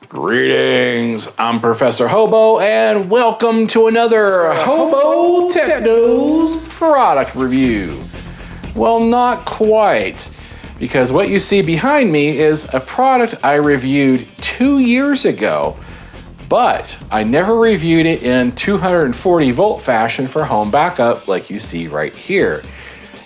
Greetings, I'm Professor Hobo, and welcome to another HOBOTECH News product review. Well, not quite, because what you see behind me is a product I reviewed 2 years ago, but I never reviewed it in 240 volt fashion for home backup like you see right here.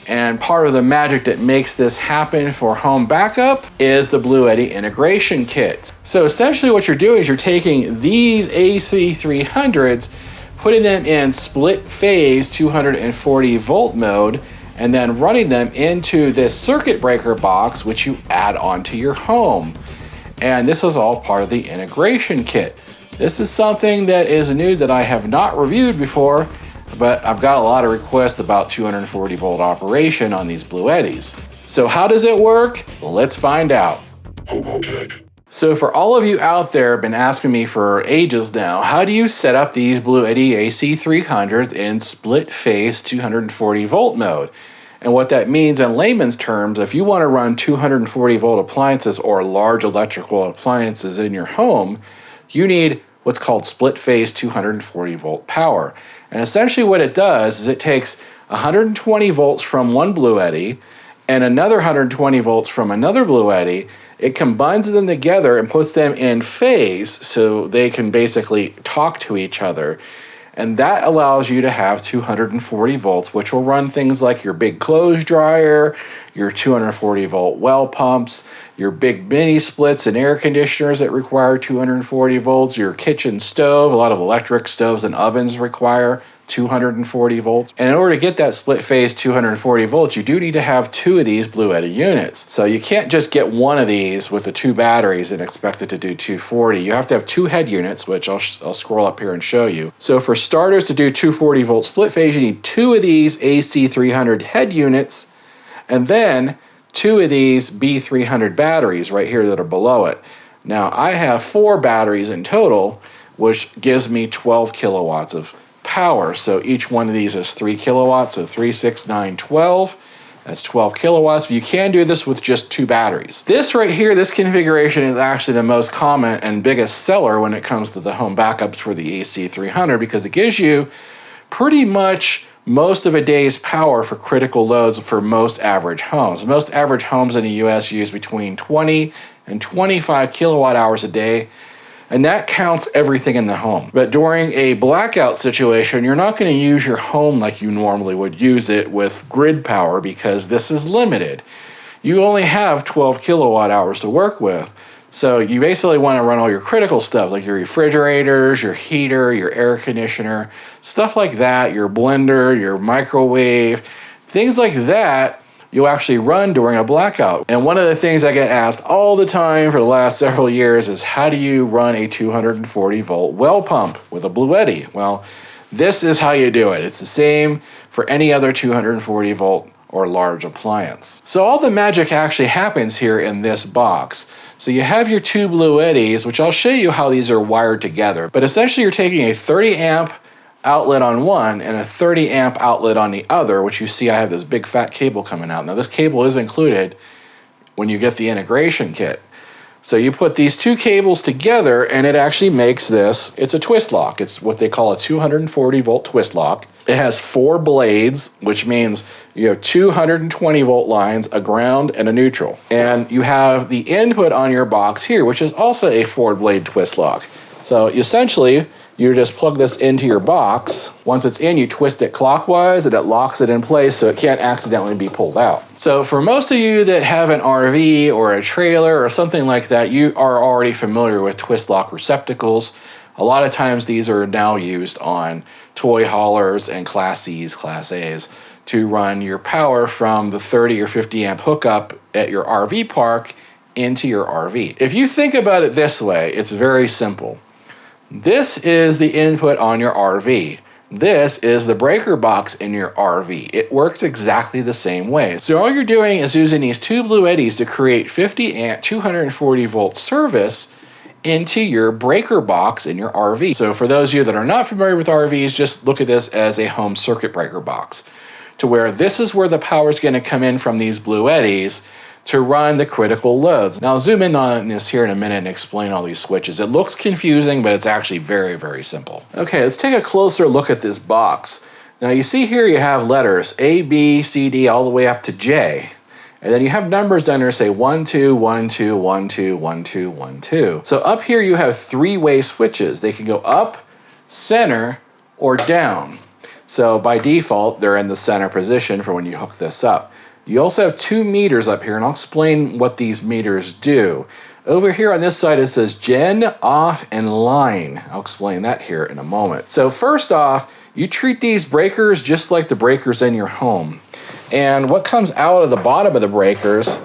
And part of the magic that makes this happen for home backup is the Bluetti integration kit. So essentially what you're doing is you're taking these AC300s, putting them in split phase 240 volt mode, and then running them into this circuit breaker box, which you add onto your home. And this is all part of the integration kit. This is something that is new that I have not reviewed before, but I've got a lot of requests about 240 volt operation on these Bluettis. So how does it work? Let's find out. HOBOTECH. So for all of you out there have been asking me for ages now, how do you set up these Bluetti AC300s in split phase 240 volt mode? And what that means in layman's terms, if you want to run 240 volt appliances or large electrical appliances in your home, you need what's called split phase 240 volt power. And essentially what it does is it takes 120 volts from one Bluetti and another 120 volts from another Bluetti. It combines them together and puts them in phase so they can basically talk to each other. And that allows you to have 240 volts, which will run things like your big clothes dryer, your 240 volt well pumps, your big mini splits and air conditioners that require 240 volts, your kitchen stove. A lot of electric stoves and ovens require 240 volts. And in order to get that split phase 240 volts, you do need to have 2 of these Bluetti units. So you can't just get one of these with the 2 batteries and expect it to do 240. You have to have 2 head units, which I'll scroll up here and show you. So for starters, to do 240 volt split phase, you need 2 of these AC300 head units, and then 2 of these B300 batteries right here that are below it. Now I have 4 batteries in total, which gives me 12 kilowatts of power. So each one of these is 3 kilowatts, so 3, 6, 9, 12. That's 12 kilowatts. But you can do this with just 2 batteries. This right here, this configuration is actually the most common and biggest seller when it comes to the home backups for the AC300 because it gives you pretty much most of a day's power for critical loads for most average homes. Most average homes in the US use between 20 and 25 kilowatt hours a day, and that counts everything in the home. But during a blackout situation, you're not going to use your home like you normally would use it with grid power because this is limited. You only have 12 kilowatt hours to work with. So you basically want to run all your critical stuff like your refrigerators, your heater, your air conditioner, stuff like that, your blender, your microwave, things like that you'll actually run during a blackout. And one of the things I get asked all the time for the last several years is how do you run a 240 volt well pump with a Bluetti? Well, this is how you do it. It's the same for any other 240 volt or large appliance. So all the magic actually happens here in this box. So you have your 2 Bluettis, which I'll show you how these are wired together. But essentially you're taking a 30 amp outlet on one and a 30 amp outlet on the other, which you see I have this big fat cable coming out. Now this cable is included when you get the integration kit. So you put these 2 cables together and it actually makes this, it's a twist lock. It's what they call a 240 volt twist lock. It has 4 blades, which means you have 220 volt lines, a ground and a neutral. And you have the input on your box here, which is also a 4 blade twist lock. So essentially, you just plug this into your box. Once it's in, you twist it clockwise and it locks it in place so it can't accidentally be pulled out. So for most of you that have an RV or a trailer or something like that, you are already familiar with twist lock receptacles. A lot of times these are now used on toy haulers and Class C's, Class A's to run your power from the 30 or 50 amp hookup at your RV park into your RV. If you think about it this way, it's very simple. This is the input on your RV. This is the breaker box in your RV. It works exactly the same way. So all you're doing is using these 2 Bluettis to create 50 amp, 240 volt service into your breaker box in your RV. So for those of you that are not familiar with RVs, just look at this as a home circuit breaker box, to where this is where the power is going to come in from these Bluettis to run the critical loads. Now I'll zoom in on this here in a minute and explain all these switches. It looks confusing, but it's actually very, very simple. Okay, let's take a closer look at this box. Now you see here you have letters A, B, C, D, all the way up to J. And then you have numbers under, say 1, 2, 1, 2, 1, 2, 1, 2, 1, 2. So up here you have three-way switches. They can go up, center, or down. So by default, they're in the center position for when you hook this up. You also have 2 meters up here, and I'll explain what these meters do. Over here on this side, it says gen, off, and line. I'll explain that here in a moment. So first off, you treat these breakers just like the breakers in your home. And what comes out of the bottom of the breakers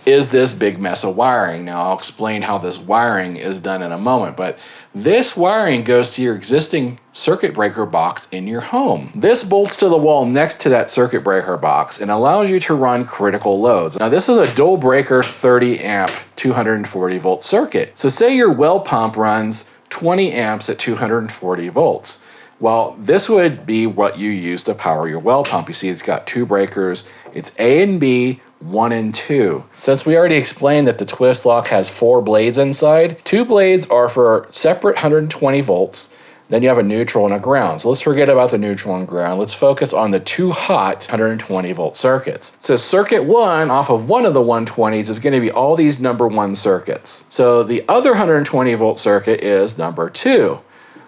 is this big mess of wiring. Now I'll explain how this wiring is done in a moment, but this wiring goes to your existing circuit breaker box in your home. This bolts to the wall next to that circuit breaker box and allows you to run critical loads. Now this is a dual breaker 30 amp 240 volt circuit. So say your well pump runs 20 amps at 240 volts. Well, this would be what you use to power your well pump. You see it's got 2 breakers. It's A and B, 1 and 2. Since we already explained that the twist lock has 4 blades inside, 2 blades are for separate 120 volts. Then you have a neutral and a ground. So let's forget about the neutral and ground. Let's focus on the 2 hot 120 volt circuits. So circuit 1 off of one of the 120s is going to be all these number 1 circuits. So the other 120 volt circuit is number 2.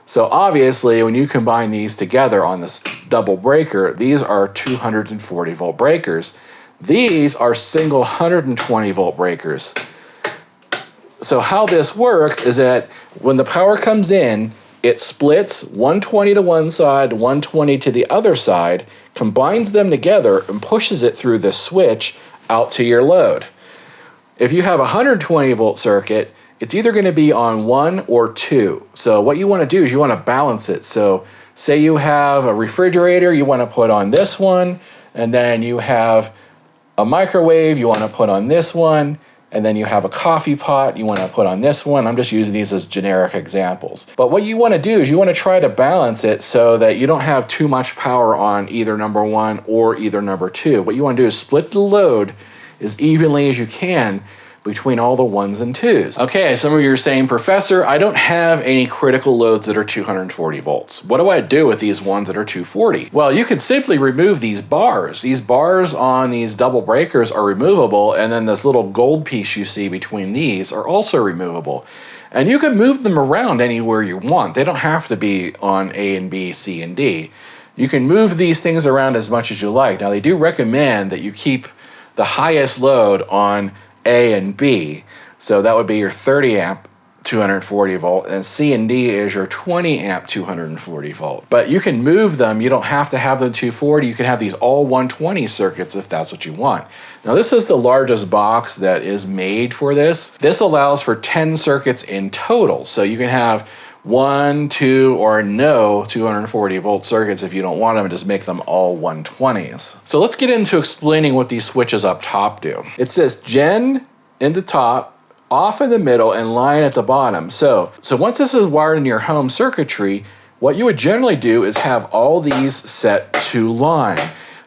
So obviously, when you combine these together on this double breaker, these are 240 volt breakers. These are single 120 volt breakers. So how this works is that when the power comes in, it splits 120 to one side, 120 to the other side, combines them together, and pushes it through the switch out to your load. If you have a 120 volt circuit, it's either going to be on 1 or 2. So what you want to do is you want to balance it. So say you have a refrigerator, you want to put on this one, and then you have a microwave, you want to put on this one, and then you have a coffee pot, you want to put on this one. I'm just using these as generic examples. But what you want to do is you want to try to balance it so that you don't have too much power on either number 1 or either number 2. What you want to do is split the load as evenly as you can between all the 1s and 2s. Okay, some of you are saying, Professor, I don't have any critical loads that are 240 volts. What do I do with these ones that are 240? Well, you can simply remove these bars. These bars on these double breakers are removable, and then this little gold piece you see between these are also removable. And you can move them around anywhere you want. They don't have to be on A and B, C and D. You can move these things around as much as you like. Now, they do recommend that you keep the highest load on A and B. So that would be your 30 amp 240 volt, and C and D is your 20 amp 240 volt. But you can move them. You don't have to have them 240. You can have these all 120 circuits if that's what you want. Now this is the largest box that is made for this. This allows for 10 circuits in total. So you can have 1, 2, or no 240 volt circuits if you don't want them, and just make them all 120s. So let's get into explaining what these switches up top do. It says gen in the top, off in the middle, and line at the bottom. So once this is wired in your home circuitry, what you would generally do is have all these set to line,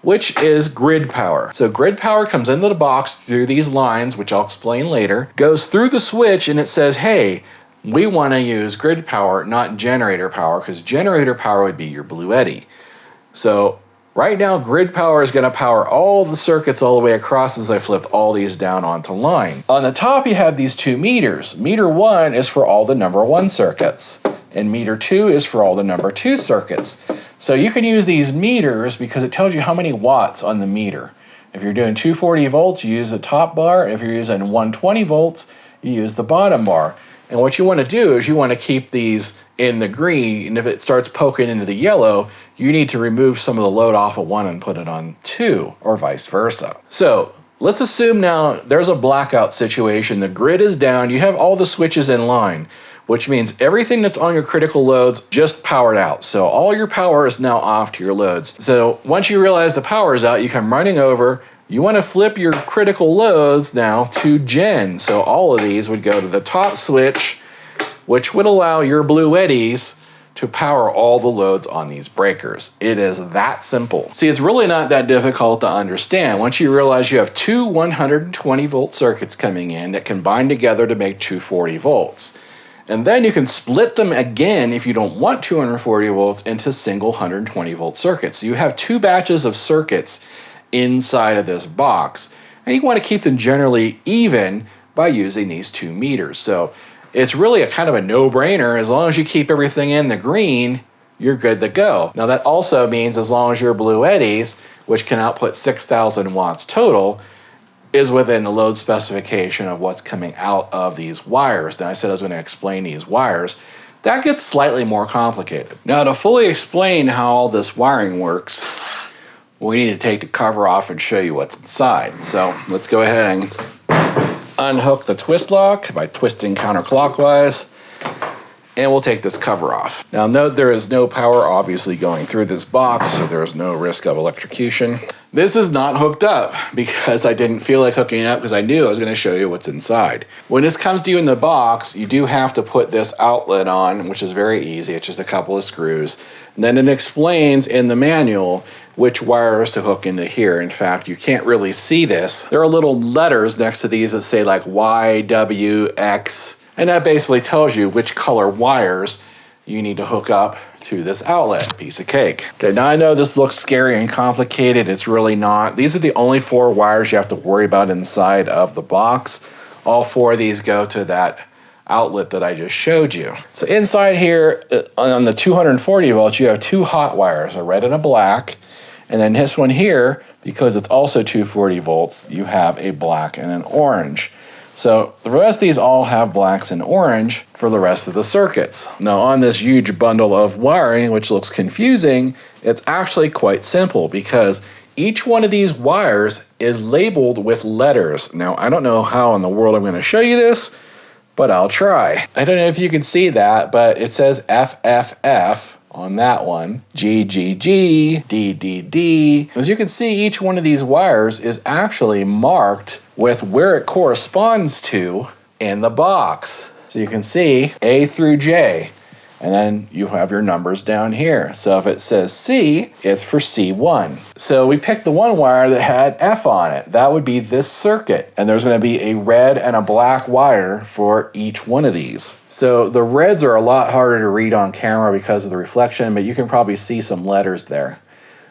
which is grid power. So grid power comes into the box through these lines, which I'll explain later, goes through the switch, and it says, hey, we want to use grid power, not generator power, because generator power would be your Bluetti. So right now, grid power is going to power all the circuits all the way across as I flipped all these down onto line. On the top, you have these 2 meters. Meter 1 is for all the number 1 circuits, and meter 2 is for all the number 2 circuits. So you can use these meters because it tells you how many watts on the meter. If you're doing 240 volts, you use the top bar. If you're using 120 volts, you use the bottom bar. And what you want to do is you want to keep these in the green, and if it starts poking into the yellow, you need to remove some of the load off of 1 and put it on 2, or vice versa. So let's assume now there's a blackout situation. The grid is down. You have all the switches in line, which means everything that's on your critical loads just powered out. So all your power is now off to your loads. So once you realize the power is out, you come running over. You want to flip your critical loads now to gen. So all of these would go to the top switch, which would allow your Bluettis to power all the loads on these breakers. It is that simple. See, it's really not that difficult to understand once you realize you have two 120 volt circuits coming in that combine together to make 240 volts. And then you can split them again if you don't want 240 volts into single 120 volt circuits. So you have two batches of circuits inside of this box, and you want to keep them generally even by using these 2 meters. So it's really a kind of a no-brainer. As long as you keep everything in the green, you're good to go. Now that also means as long as your Bluettis, which can output 6,000 watts total, is within the load specification of what's coming out of these wires. Now I said I was going to explain these wires. That gets slightly more complicated. Now to fully explain how all this wiring works, we need to take the cover off and show you what's inside. So let's go ahead and unhook the twist lock by twisting counterclockwise, and we'll take this cover off. Now note there is no power obviously going through this box, so there is no risk of electrocution. This is not hooked up because I didn't feel like hooking it up because I knew I was going to show you what's inside. When this comes to you in the box, you do have to put this outlet on, which is very easy. It's just a couple of screws. And then it explains in the manual which wires to hook into here. In fact, you can't really see this. There are little letters next to these that say like Y, W, X, and that basically tells you which color wires you need to hook up to this outlet. Piece of cake. Okay, now I know this looks scary and complicated. It's really not. These are the only 4 wires you have to worry about inside of the box. All 4 of these go to that outlet that I just showed you. So inside here on the 240 volts, you have 2 hot wires, a red and a black. And then this one here, because it's also 240 volts, you have a black and an orange. So the rest of these all have blacks and orange for the rest of the circuits. Now on this huge bundle of wiring, which looks confusing, it's actually quite simple because each one of these wires is labeled with letters. Now I don't know how in the world I'm going to show you this, but I'll try. I don't know if you can see that, but it says FFF on that one, GGG, DDD. As you can see, each one of these wires is actually marked with where it corresponds to in the box. So you can see A through J, and then you have your numbers down here. So if it says C, it's for C1. So we picked the one wire that had F on it. That would be this circuit. And there's going to be a red and a black wire for each one of these. So the reds are a lot harder to read on camera because of the reflection, but you can probably see some letters there.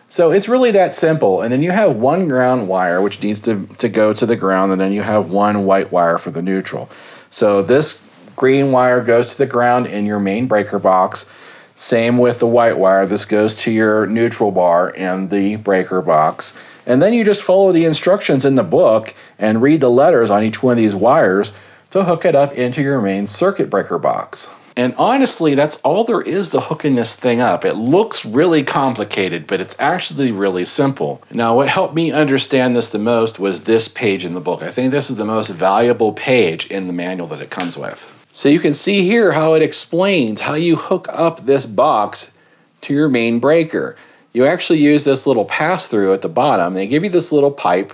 So it's really that simple. And then you have one ground wire, which needs to go to the ground, and then you have one white wire for the neutral. So this green wire goes to the ground in your main breaker box. Same with the white wire. This goes to your neutral bar in the breaker box. And then you just follow the instructions in the book and read the letters on each one of these wires to hook it up into your main circuit breaker box. And honestly, that's all there is to hooking this thing up. It looks really complicated, but it's actually really simple. Now, what helped me understand this the most was this page in the book. I think this is the most valuable page in the manual that it comes with. So you can see here how it explains how you hook up this box to your main breaker. You actually use this little pass-through at the bottom. They give you this little pipe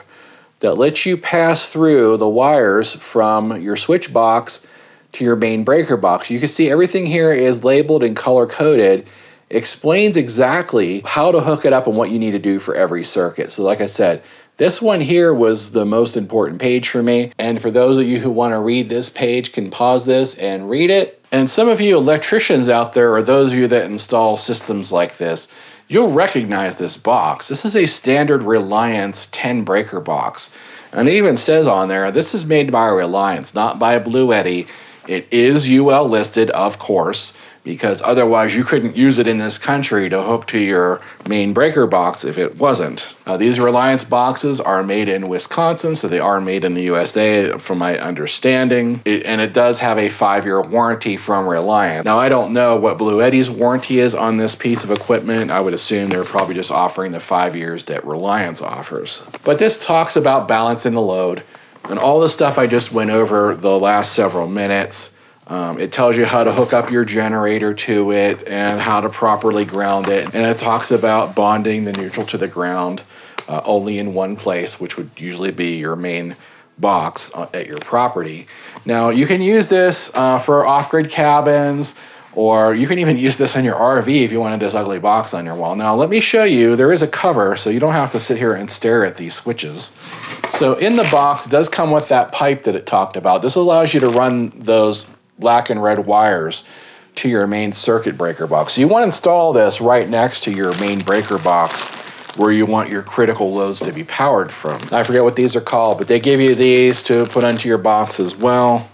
that lets you pass through the wires from your switch box to your main breaker box. You can see everything here is labeled and color-coded, explains exactly how to hook it up and what you need to do for every circuit. So like I said, this one here was the most important page for me. And for those of you who want to read this page can pause this and read it. And some of you electricians out there, or those of you that install systems like this, you'll recognize this box. This is a standard Reliance 10 breaker box. And it even says on there, this is made by Reliance, not by Bluetti. It is UL listed, of course, because otherwise you couldn't use it in this country to hook to your main breaker box if it wasn't. These Reliance boxes are made in Wisconsin, so they are made in the USA from my understanding. And it does have a 5-year warranty from Reliance. Now I don't know what Bluetti's warranty is on this piece of equipment. I would assume they're probably just offering the 5 years that Reliance offers. But this talks about balancing the load and all the stuff I just went over the last several minutes. It tells you how to hook up your generator to it and how to properly ground it. And it talks about bonding the neutral to the ground only in one place, which would usually be your main box at your property. Now you can use this for off-grid cabins Or you can even use this in your RV if you wanted this ugly box on your wall. Now let me show you, there is a cover so you don't have to sit here and stare at these switches. So in the box, it does come with that pipe that it talked about. This allows you to run those black and red wires to your main circuit breaker box. So you want to install this right next to your main breaker box where you want your critical loads to be powered from. I forget what these are called, but they give you these to put onto your box as well.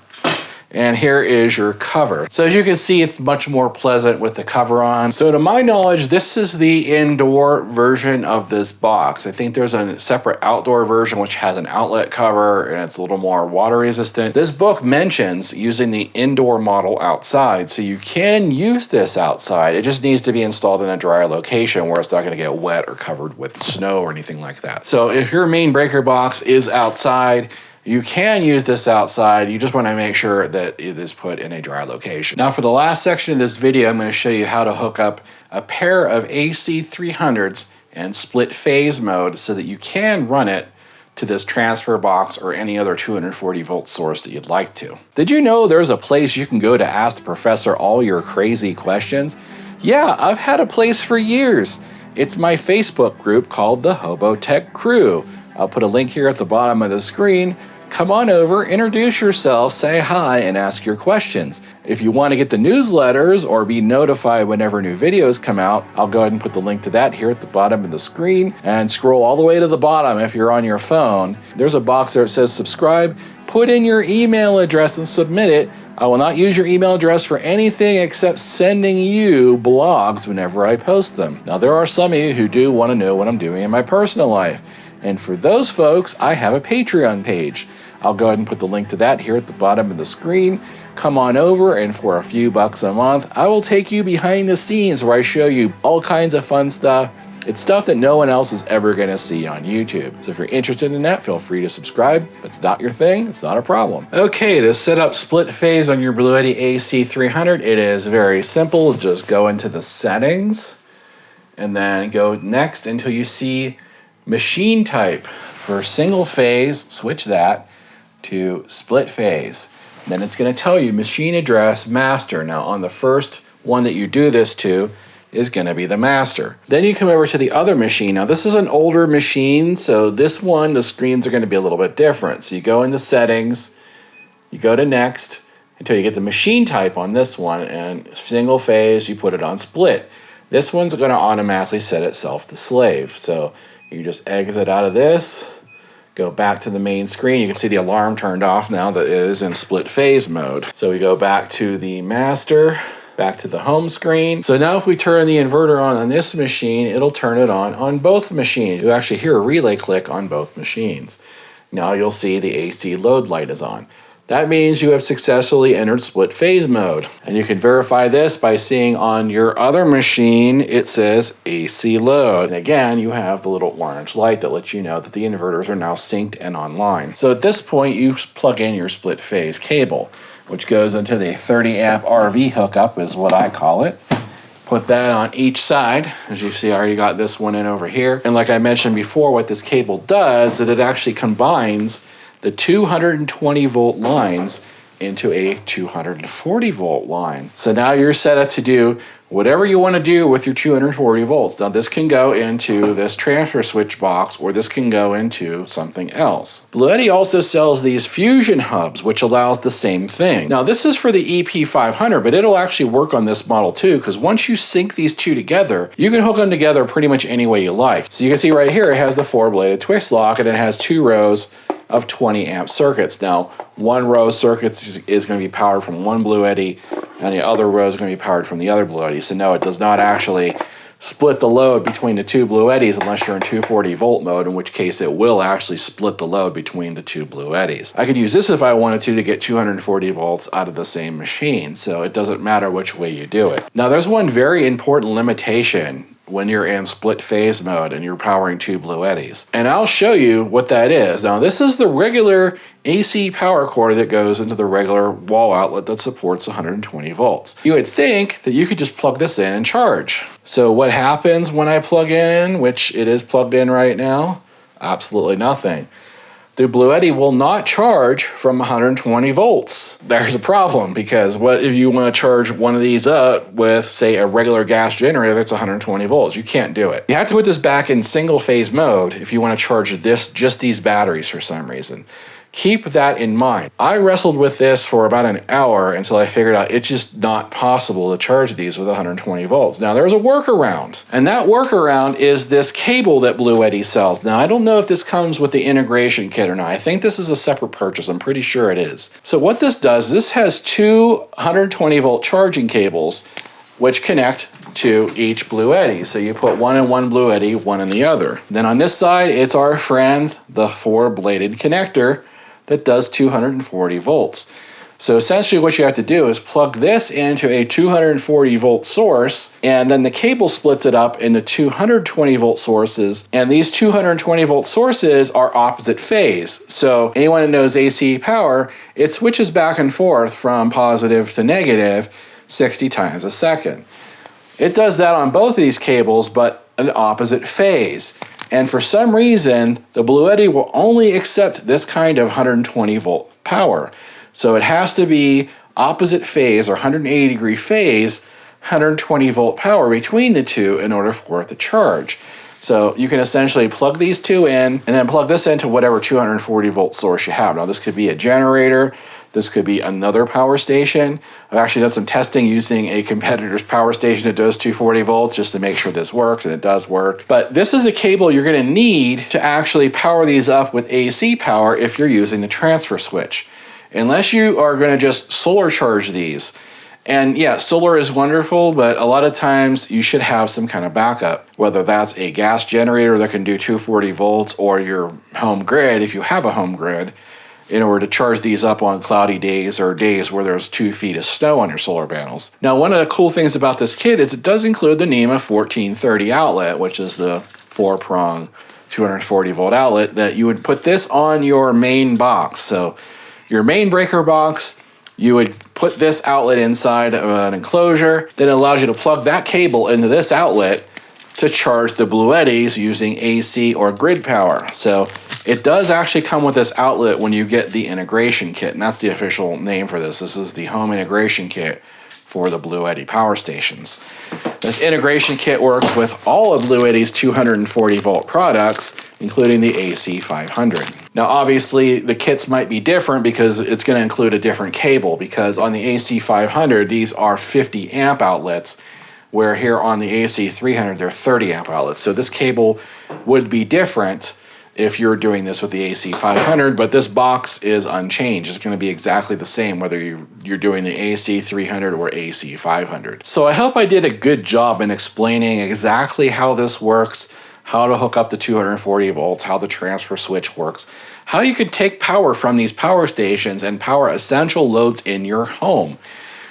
And here is your cover. So as you can see, it's much more pleasant with the cover on. So to my knowledge, this is the indoor version of this box. I think there's a separate outdoor version which has an outlet cover and it's a little more water resistant. This book mentions using the indoor model outside, so you can use this outside. It just needs to be installed in a dry location where it's not gonna get wet or covered with snow or anything like that. So if your main breaker box is outside, you can use this outside. You just want to make sure that it is put in a dry location. Now for the last section of this video, I'm going to show you how to hook up a pair of AC300s in split phase mode so that you can run it to this transfer box or any other 240 volt source that you'd like to. Did you know there's a place you can go to ask the professor all your crazy questions? Yeah, I've had a place for years. It's my Facebook group called the HOBOTECH Crew. I'll put a link here at the bottom of the screen. Come on over, introduce yourself, say hi, and ask your questions. If you want to get the newsletters or be notified whenever new videos come out, I'll go ahead and put the link to that here at the bottom of the screen, and scroll all the way to the bottom if you're on your phone. There's a box there that says subscribe. Put in your email address and submit it. I will not use your email address for anything except sending you blogs whenever I post them. Now there are some of you who do want to know what I'm doing in my personal life. And for those folks, I have a Patreon page. I'll go ahead and put the link to that here at the bottom of the screen. Come on over, and for a few bucks a month, I will take you behind the scenes where I show you all kinds of fun stuff. It's stuff that no one else is ever gonna see on YouTube. So if you're interested in that, feel free to subscribe. If it's not your thing, it's not a problem. Okay, to set up split phase on your Bluetti AC300, it is very simple. Just go into the settings, and then go next until you see machine type. For single phase, switch that to split phase. Then it's going to tell you machine address master. Now on the first one that you do this to is going to be the master. Then you come over to the other machine. Now this is an older machine, so this one, the screens are going to be a little bit different. So you go into settings, you go to next until you get the machine type on this one, and single phase, you put it on split. This one's going to automatically set itself to slave. So you just exit out of this, go back to the main screen. You can see the alarm turned off now that it is in split phase mode. So we go back to the master, back to the home screen. So now if we turn the inverter on this machine, it'll turn it on both machines. You'll actually hear a relay click on both machines. Now you'll see the AC load light is on. That means you have successfully entered split phase mode. And you can verify this by seeing on your other machine, it says AC load. And again, you have the little orange light that lets you know that the inverters are now synced and online. So at this point, you plug in your split phase cable, which goes into the 30 amp RV hookup is what I call it. Put that on each side. As you see, I already got this one in over here. And like I mentioned before, what this cable does is it actually combines the 220 volt lines into a 240 volt line. So now you're set up to do whatever you want to do with your 240 volts. Now this can go into this transfer switch box, or this can go into something else. Bluetti also sells these fusion hubs, which allows the same thing. Now this is for the EP500, but it'll actually work on this model too, because once you sync these two together, you can hook them together pretty much any way you like. So you can see right here, it has the 4-bladed twist lock, and it has 2 rows of 20 amp circuits. Now, one row of circuits is going to be powered from one Bluetti, and the other row is going to be powered from the other Bluetti. So no, it does not actually split the load between the two Bluettis unless you're in 240 volt mode, in which case it will actually split the load between the two Bluettis. I could use this if I wanted to get 240 volts out of the same machine, so it doesn't matter which way you do it. Now, there's one very important limitation when you're in split phase mode and you're powering 2 Bluettis. And I'll show you what that is. Now this is the regular AC power cord that goes into the regular wall outlet that supports 120 volts. You would think that you could just plug this in and charge. So what happens when I plug in, which it is plugged in right now? Absolutely nothing. the Bluetti will not charge from 120 volts. There's a problem, because what if you want to charge one of these up with, say, a regular gas generator that's 120 volts? You can't do it. You have to put this back in single phase mode if you want to charge just these batteries for some reason. Keep that in mind. I wrestled with this for about an hour until I figured out it's just not possible to charge these with 120 volts. Now, there's a workaround, and that workaround is this cable that Bluetti sells. Now, I don't know if this comes with the integration kit or not. I think this is a separate purchase. I'm pretty sure it is. So what this does, this has two 120 volt charging cables which connect to each Bluetti. So you put one in one Bluetti, one in the other. Then on this side, it's our friend, the 4-bladed connector that does 240 volts. So essentially what you have to do is plug this into a 240 volt source, and then the cable splits it up into 220 volt sources, and these 220 volt sources are opposite phase. So anyone that knows AC power, it switches back and forth from positive to negative 60 times a second. It does that on both of these cables, but an opposite phase. And for some reason, the Bluetti will only accept this kind of 120 volt power. So it has to be opposite phase, or 180 degree phase, 120 volt power between the two in order for it to charge. So you can essentially plug these two in and then plug this into whatever 240 volt source you have. Now this could be a generator, this could be another power station. I've actually done some testing using a competitor's power station that does 240 volts just to make sure this works, and it does work. But this is the cable you're going to need to actually power these up with AC power if you're using the transfer switch. Unless you are going to just solar charge these. And yeah, solar is wonderful, but a lot of times you should have some kind of backup, whether that's a gas generator that can do 240 volts or your home grid, if you have a home grid, in order to charge these up on cloudy days or days where there's 2 feet of snow on your solar panels. Now, one of the cool things about this kit is it does include the NEMA 1430 outlet, which is the 4-prong 240 volt outlet that you would put this on your main box. So your main breaker box, you would put this outlet inside of an enclosure that allows you to plug that cable into this outlet to charge the Bluettis using AC or grid power. So it does actually come with this outlet when you get the integration kit, and that's the official name for this. This is the home integration kit for the Bluetti power stations. This integration kit works with all of Bluetti's 240 volt products, including the AC500. Now obviously the kits might be different because it's going to include a different cable, because on the AC500 these are 50 amp outlets, where here on the AC300 they're 30 amp outlets. So this cable would be different if you're doing this with the AC500, but this box is unchanged. It's going to be exactly the same whether you're doing the AC300 or AC500. So I hope I did a good job in explaining exactly how this works, how to hook up the 240 volts, how the transfer switch works, how you could take power from these power stations and power essential loads in your home,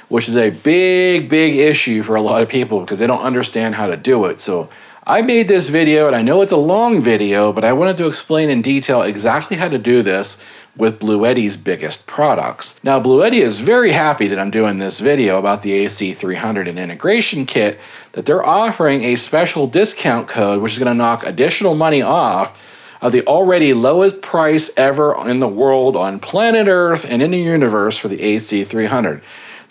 which is a big issue for a lot of people because they don't understand how to do it. So I made this video, and I know it's a long video, but I wanted to explain in detail exactly how to do this with Bluetti's biggest products. Now, Bluetti is very happy that I'm doing this video about the AC300 and integration kit, that they're offering a special discount code which is going to knock additional money off of the already lowest price ever in the world, on planet Earth and in the universe, for the AC300.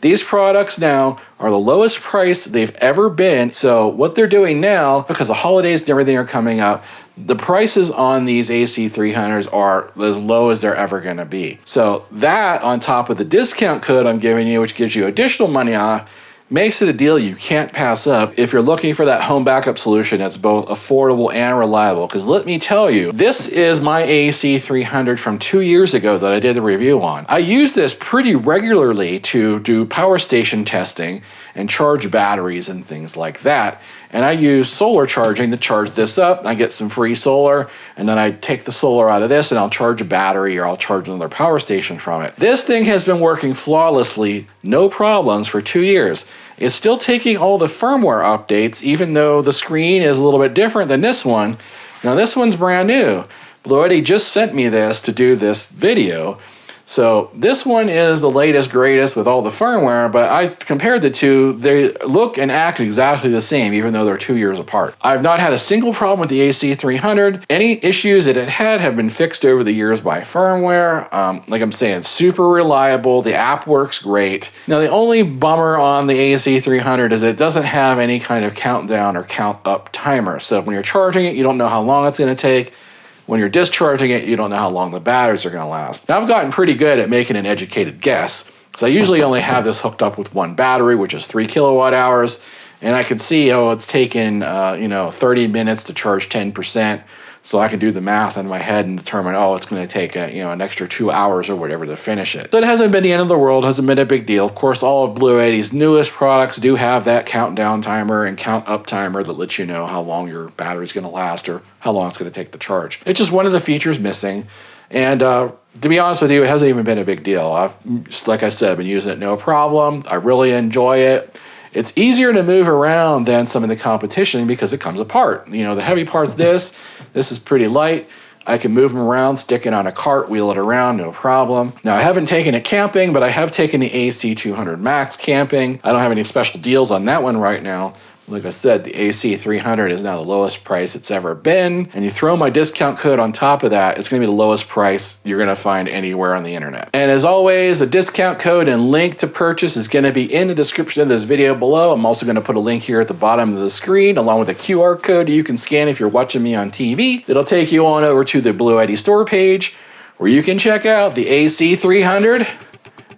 These products now are the lowest price they've ever been. So what they're doing now, because the holidays and everything are coming up, the prices on these AC300s are as low as they're ever going to be. So that, on top of the discount code I'm giving you, which gives you additional money off, makes it a deal you can't pass up if you're looking for that home backup solution that's both affordable and reliable. Because let me tell you, this is my AC300 from 2 years ago that I did the review on. I use this pretty regularly to do power station testing and charge batteries and things like that. And I use solar charging to charge this up. I get some free solar, and then I take the solar out of this and I'll charge a battery or I'll charge another power station from it. This thing has been working flawlessly, no problems, for 2 years. It's still taking all the firmware updates, even though the screen is a little bit different than this one. Now this one's brand new. Bluetti just sent me this to do this video. So this one is the latest, greatest with all the firmware, but I compared the two. They look and act exactly the same, even though they're 2 years apart. I've not had a single problem with the AC300. Any issues that it had have been fixed over the years by firmware. Like I'm saying, super reliable. The app works great. Now, the only bummer on the AC300 is it doesn't have any kind of countdown or count up timer. So when you're charging it, you don't know how long it's going to take. When you're discharging it, you don't know how long the batteries are going to last. Now, I've gotten pretty good at making an educated guess, because I usually only have this hooked up with one battery, which is 3 kilowatt hours, and I can see, oh, it's taken 30 minutes to charge 10%, so I can do the math in my head and determine, oh, it's going to take an extra 2 hours or whatever to finish it. So it hasn't been the end of the world, hasn't been a big deal. Of course, all of Bluetti's newest products do have that countdown timer and count up timer that lets you know how long your battery's going to last or how long it's going to take to charge. It's just one of the features missing. And to be honest with you, it hasn't even been a big deal. I've, like I said, been using it no problem. I really enjoy it. It's easier to move around than some of the competition because it comes apart. You know, the heavy part's this is pretty light. I can move them around, stick it on a cart, wheel it around, no problem. Now, I haven't taken it camping, but I have taken the AC200 Max camping. I don't have any special deals on that one right now. Like I said, the AC300 is now the lowest price it's ever been. And you throw my discount code on top of that, it's going to be the lowest price you're going to find anywhere on the internet. And as always, the discount code and link to purchase is going to be in the description of this video below. I'm also going to put a link here at the bottom of the screen, along with a QR code you can scan if you're watching me on TV. It'll take you on over to the Bluetti store page, where you can check out the AC300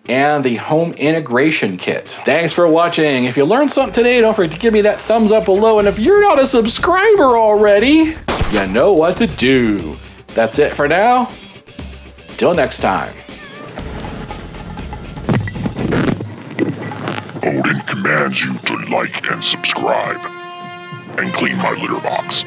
and the home integration kit. Thanks for watching. If you learned something today, don't forget to give me that thumbs up below. And if you're not a subscriber already, you know what to do. That's it for now. Till next time. Odin commands you to like and subscribe, and clean my litter box.